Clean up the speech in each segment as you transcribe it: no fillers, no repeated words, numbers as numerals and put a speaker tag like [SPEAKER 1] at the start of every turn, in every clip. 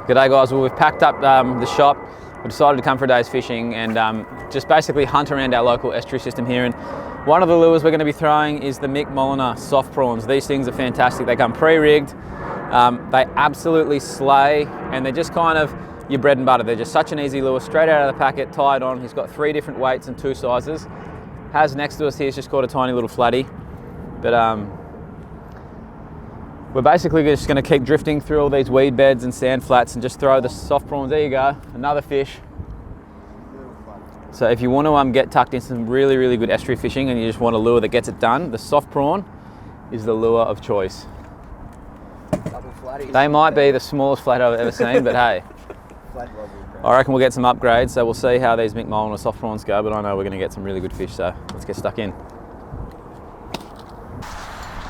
[SPEAKER 1] G'day guys, well we've packed up the shop. We decided to come for a day's fishing and just basically hunt around our local estuary system here. And one of the lures we're going to be throwing is the Mick Molyneux soft prawns. These things are fantastic. They come pre-rigged. They absolutely slay, and they're just kind of your bread and butter. They're just such an easy lure, straight out of the packet, tied on. He's got 3 different weights and 2 sizes. Has next to us here is just caught a tiny little flatty. But we're basically just going to keep drifting through all these weed beds and sand flats and just throw the soft prawns. There you go, another fish. So if you want to get tucked in some really, really good estuary fishing and you just want a lure that gets it done, the soft prawn is the lure of choice. They might be the smallest flat I've ever seen, but hey, I reckon we'll get some upgrades. So we'll see how these Mick Molyneux soft prawns go, but I know we're going to get some really good fish, so let's get stuck in.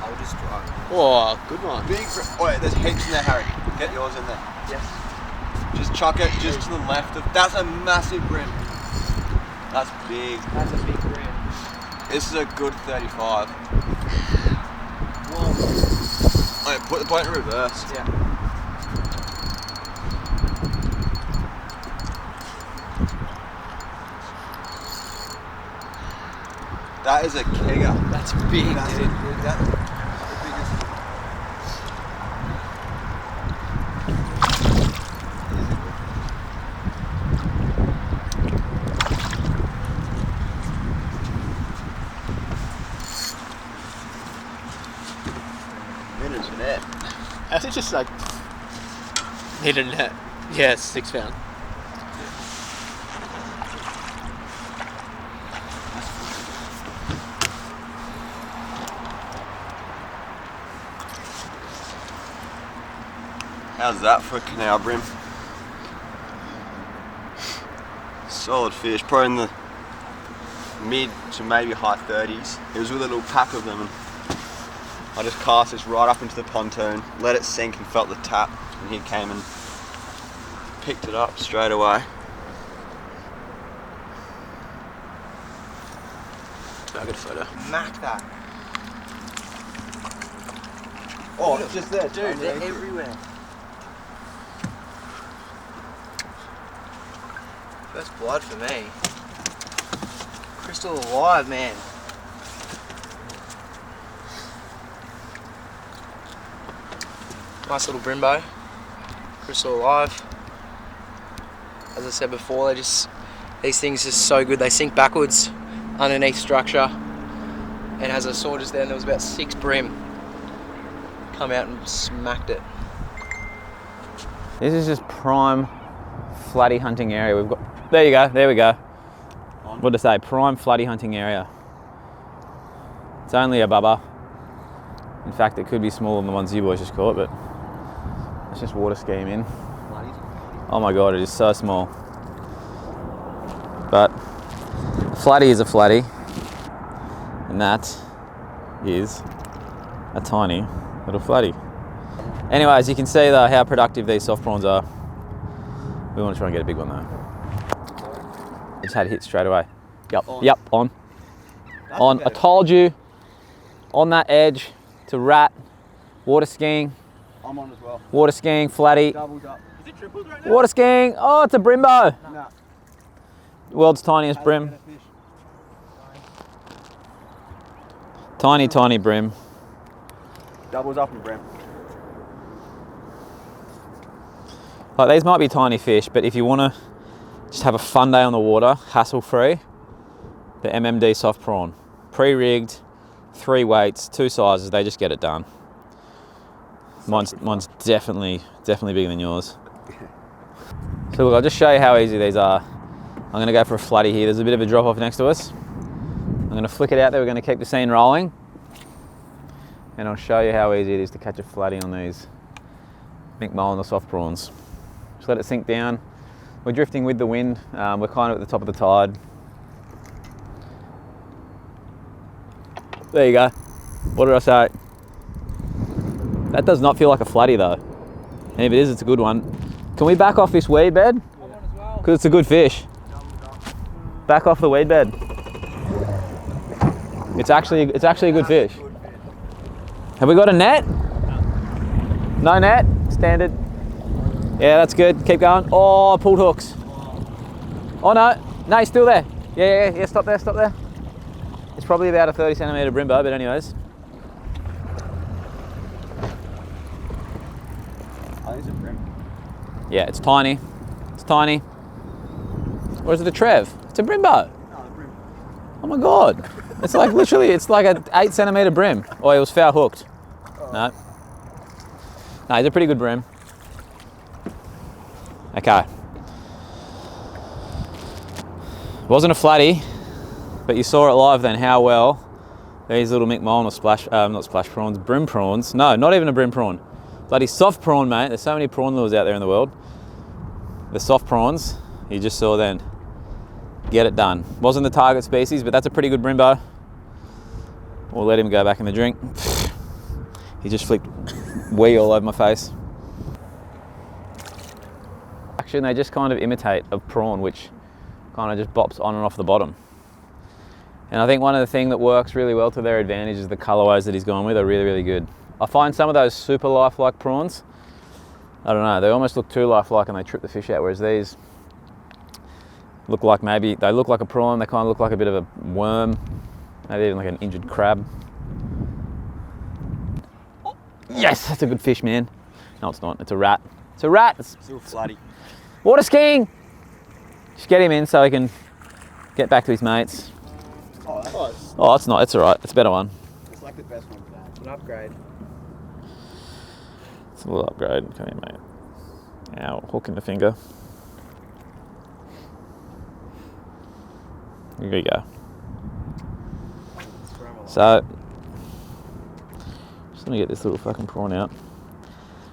[SPEAKER 2] I'll just try.
[SPEAKER 3] Oh, good one.
[SPEAKER 2] Big. Wait, there's heaps in there, Harry. Get yours in there. Yes. Just chuck it just to the left of. That's a massive brim. That's big.
[SPEAKER 3] That's a big brim.
[SPEAKER 2] This is a good 35.
[SPEAKER 3] Whoa.
[SPEAKER 2] Wait, put the boat in reverse.
[SPEAKER 3] Yeah.
[SPEAKER 2] That is a kegger.
[SPEAKER 3] That's big,
[SPEAKER 2] That's
[SPEAKER 3] dude.
[SPEAKER 2] That's the biggest. Minutes for that.
[SPEAKER 3] How's it just like hit a net? Yeah, 6 pound.
[SPEAKER 2] How's that for a canal brim? Solid fish, probably in the mid to maybe high 30s. It was with a little pack of them, and I just cast this right up into the pontoon, let it sink and felt the tap, and he came and picked it up straight away.
[SPEAKER 3] I got a photo.
[SPEAKER 2] Smack that. Oh, it's just there,
[SPEAKER 3] Dude, they're everywhere.
[SPEAKER 4] First blood for me. Crystal alive, man. Nice little brimbo. Crystal alive. As I said before, these things are so good. They sink backwards underneath structure. And as I saw just then, there was about 6 brim come out and smacked it.
[SPEAKER 1] This is just prime flatty hunting area. We've got, there you go, there we go. What to say, prime flatty hunting area. It's only a bubba. In fact, it could be smaller than the ones you boys just caught, but let's just water ski him in. Oh my God, it is so small. But flatty is a flatty, and that is a tiny little flatty. Anyway, as you can see though, how productive these soft prawns are. We want to try and get a big one though. I just had it hit straight away. Yep, yep, on. On, I told you, on that edge, to rat, water skiing.
[SPEAKER 2] I'm on as well.
[SPEAKER 1] Water skiing, flatty.
[SPEAKER 2] Doubled up. Is it tripled right now?
[SPEAKER 1] Water skiing, oh, it's a brimbo.
[SPEAKER 2] No.
[SPEAKER 1] World's tiniest brim. Tiny, tiny brim.
[SPEAKER 2] Doubles up in brim.
[SPEAKER 1] Like, these might be tiny fish, but if you want to just have a fun day on the water, hassle-free, the MMD soft prawn. Pre-rigged, 3 weights, 2 sizes, they just get it done. Mine's definitely bigger than yours. So look, I'll just show you how easy these are. I'm going to go for a flatty here. There's a bit of a drop off next to us. I'm going to flick it out there. We're going to keep the scene rolling. And I'll show you how easy it is to catch a flatty on these Mick Molyneux soft prawns. Just let it sink down. We're drifting with the wind. We're kind of at the top of the tide. There you go. What did I say? That does not feel like a flatty though. And if it is, it's a good one. Can we back off this weed bed? Because it's a good fish. Back off the weed bed. It's actually a good fish. Have we got a net? No net? Standard. Yeah, that's good. Keep going. Oh, pulled hooks. Oh no, no, he's still there. Yeah, stop there, stop there. It's probably about a 30 centimetre brimbo, but anyways.
[SPEAKER 2] I think it's a brim.
[SPEAKER 1] Yeah, it's tiny. It's tiny. Or is it a trev? It's a brimbo.
[SPEAKER 2] No, a brim.
[SPEAKER 1] Oh my God. It's like literally, it's like an 8 centimetre brim. Oh, it was foul hooked. No. No, he's a pretty good brim. Okay. Wasn't a flatty, but you saw it live then how well these little Mick Mullen or not splash prawns, brim prawns. No, not even a brim prawn. Bloody soft prawn, mate. There's so many prawn lures out there in the world. The soft prawns, you just saw then. Get it done. Wasn't the target species, but that's a pretty good brimbo. We'll let him go back in the drink. He just flicked wee all over my face. Actually, they just kind of imitate a prawn, which kind of just bops on and off the bottom. And I think one of the things that works really well to their advantage is the colorways that he's gone with are really, really good. I find some of those super lifelike prawns, I don't know, they almost look too lifelike and they trip the fish out, whereas these look like maybe, they look like a prawn, they kind of look like a bit of a worm, maybe even like an injured crab. Yes, that's a good fish, man. No, it's not, it's a rat. It's a rat. It's
[SPEAKER 2] Still flatty.
[SPEAKER 1] water skiing. Just get him in so he can get back to his mates.
[SPEAKER 2] Oh, that's close.
[SPEAKER 1] Oh, it's not, it's all right, it's a better one.
[SPEAKER 2] It's like the best one for that.
[SPEAKER 4] It's an upgrade.
[SPEAKER 1] It's a little upgrade, come here, mate. Ow, hook in the finger. Here we go. So, just gonna get this little fucking prawn out.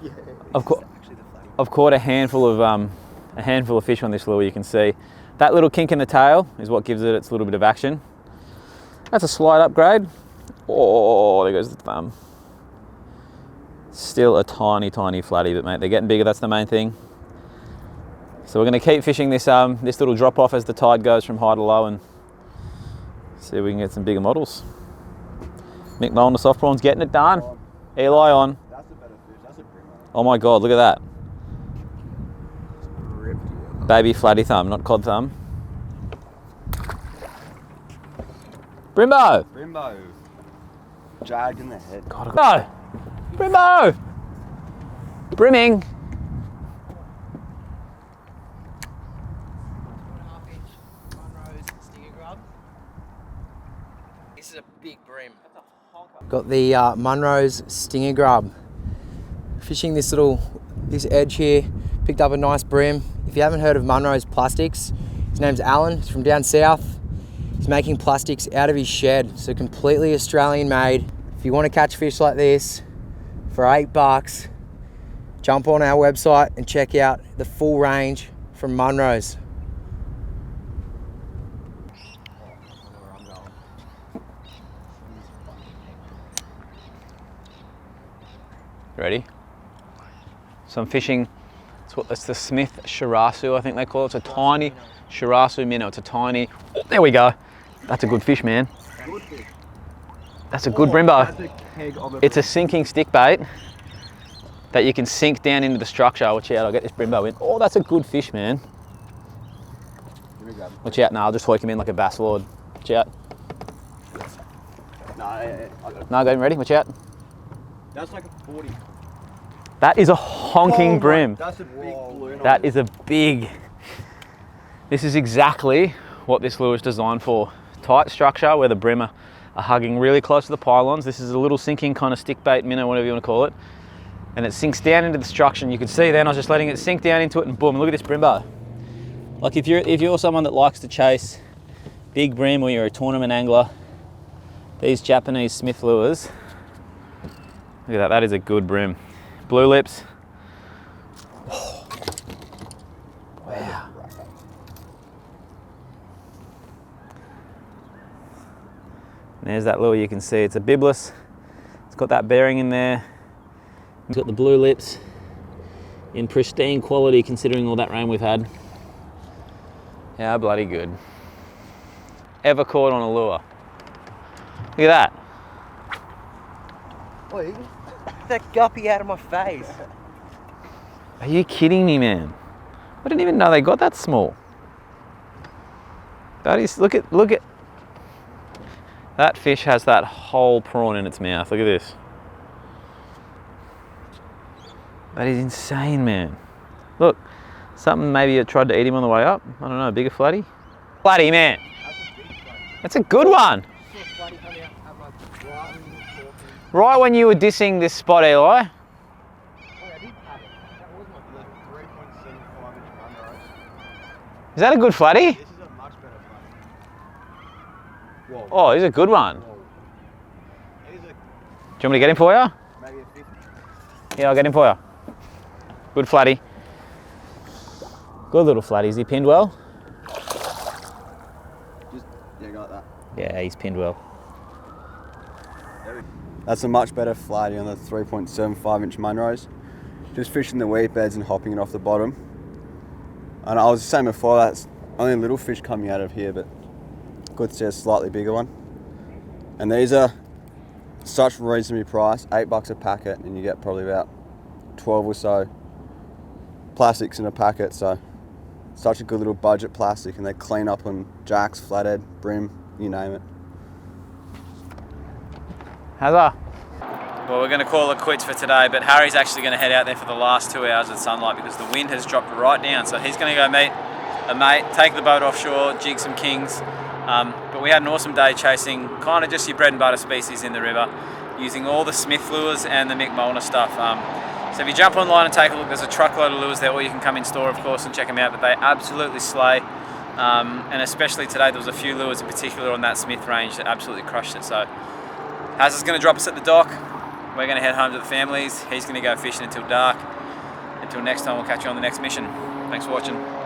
[SPEAKER 2] Yeah,
[SPEAKER 1] I've caught,
[SPEAKER 2] actually the flatty.
[SPEAKER 1] I've caught a handful of fish on this lure. You can see that little kink in the tail is what gives it its little bit of action. That's a slight upgrade. Oh, there goes the thumb. Still a tiny, tiny flatty, but mate, they're getting bigger. That's the main thing. So we're going to keep fishing this this little drop off as the tide goes from high to low, and see if we can get some bigger models. Mick Mullen, the soft prawns, getting it done. Eli on.
[SPEAKER 2] That's a better fish. That's a brim.
[SPEAKER 1] Oh my God, look at that.
[SPEAKER 2] Ripped.
[SPEAKER 1] Baby flatty thumb, not cod thumb. Brimbo!
[SPEAKER 2] Brimbo. Jagged in the head.
[SPEAKER 1] God, no! Brimbo! Brimming!
[SPEAKER 4] 1.5-inch Munroes stinger grub. This is a big brim. Got the Munroes stinger grub. Fishing this edge here. Picked up a nice brim. If you haven't heard of Munroes Plastics, his name's Alan. He's from down south. He's making plastics out of his shed, so completely Australian made. If you want to catch fish like this for $8, jump on our website and check out the full range from Munroes.
[SPEAKER 1] Ready? So I'm fishing, it's the Smith Shirasu, I think they call it. It's a tiny Shirasu minnow. It's a tiny, oh, there we go. That's a good fish, man. That's a good brimbo. It's a sinking stick bait that you can sink down into the structure. Watch out, I'll get this brimbo in. Oh, that's a good fish, man. Watch out, no, I'll just hook him in like a bass lord. Watch out. No, go ready, watch out.
[SPEAKER 2] That's like a 40.
[SPEAKER 1] That is a honking brim.
[SPEAKER 2] That's a big balloon.
[SPEAKER 1] That is a big, this is exactly what this lure is designed for. Tight structure where the brim are hugging really close to the pylons. This is a little sinking kind of stick bait minnow, whatever you want to call it. And it sinks down into the structure, and you can see then I was just letting it sink down into it, and boom, look at this brimbo. Like if you're someone that likes to chase big brim, or you're a tournament angler, these Japanese Smith lures, look at that, that is a good brim. Blue lips. Oh. Wow. And there's that lure, you can see it's a bibless. It's got that bearing in there. It's got the blue lips in pristine quality considering all that rain we've had. How bloody good. Ever caught on a lure. Look at that.
[SPEAKER 4] Oi, get that guppy out of my face.
[SPEAKER 1] Are you kidding me, man? I didn't even know they got that small. That is, look at, that fish has that whole prawn in its mouth. Look at this. That is insane, man. Look, something maybe it tried to eat him on the way up. I don't know, a bigger flatty. Flatty, man. That's a good one. Right when you were dissing this spot, Eli. Is that a good flatty?
[SPEAKER 2] This is a much better flatty.
[SPEAKER 1] Oh, he's a good one. Do
[SPEAKER 2] He's a,
[SPEAKER 1] you want me to get him for you?
[SPEAKER 2] maybe a 50.
[SPEAKER 1] Yeah, I'll get him for you. Good flatty. Good little flatty. Is he pinned well?
[SPEAKER 2] Just, yeah, got that.
[SPEAKER 1] Yeah, he's pinned well.
[SPEAKER 2] That's a much better flatty on the 3.75 inch Munroes. Just fishing the wheat beds and hopping it off the bottom. And I was saying before, that's only little fish coming out of here, but good to see a slightly bigger one. And these are such reasonably priced, $8 a packet, and you get probably about 12 or so plastics in a packet. So such a good little budget plastic, and they clean up on jacks, flathead, brim, you name it.
[SPEAKER 1] Hazza. Well, we're going to call it quits for today, but Harry's actually going to head out there for the last 2 hours of sunlight because the wind has dropped right down. So he's going to go meet a mate, take the boat offshore, jig some kings. But we had an awesome day chasing kind of just your bread and butter species in the river, using all the Smith lures and the Mick Molnar stuff. So if you jump online and take a look, there's a truckload of lures there, or you can come in store, of course, and check them out. But they absolutely slay. And especially today, there was a few lures in particular on that Smith range that absolutely crushed it. So Hazza's going to drop us at the dock. We're going to head home to the families. He's going to go fishing until dark. Until next time, we'll catch you on the next mission. Thanks for watching.